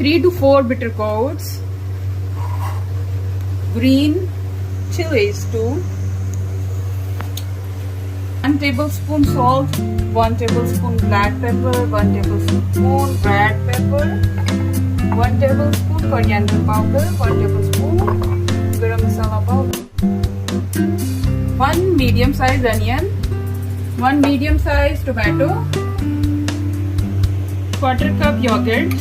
3 to 4 bitter gourds, green chilies too, 1 tablespoon salt, 1 tablespoon black pepper, 1 tablespoon red pepper, 1 tablespoon coriander powder, 1 tablespoon garam masala powder, 1 medium sized onion, 1 medium sized tomato, quarter cup yogurt,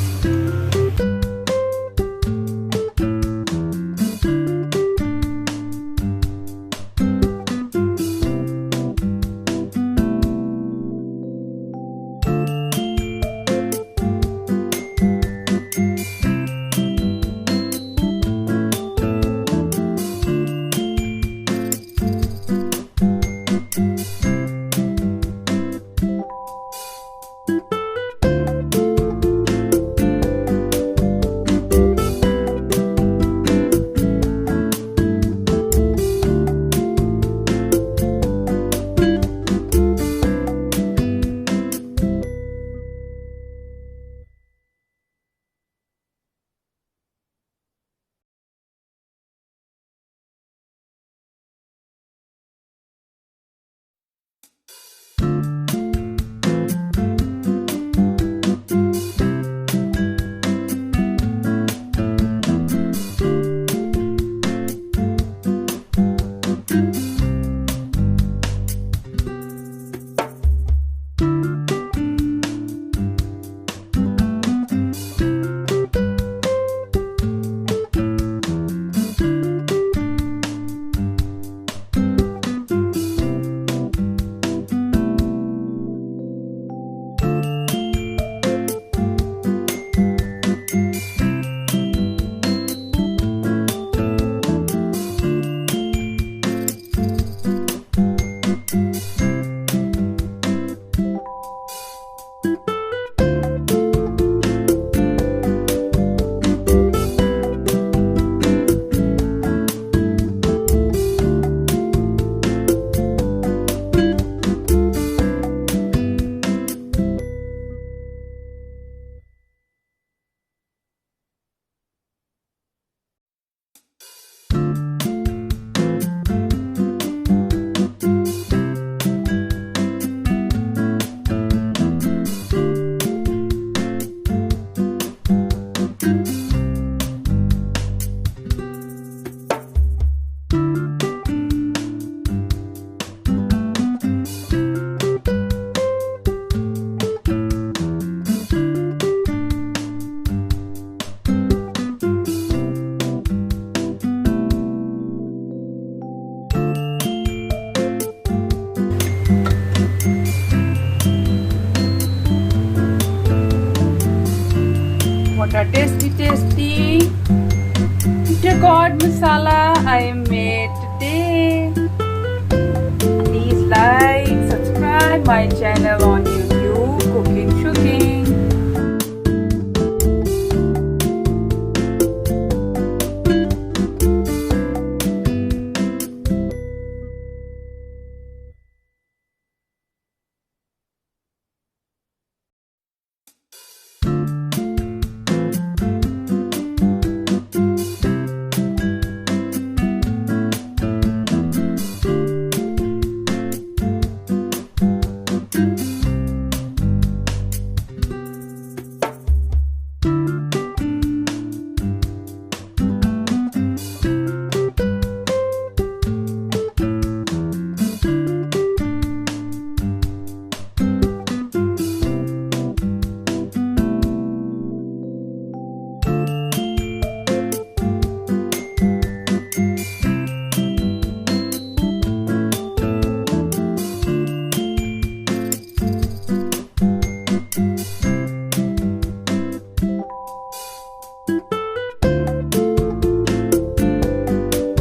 what a tasty bitter gourd masala I made today. Please like, subscribe my channel on YouTube, Cooking Shooking.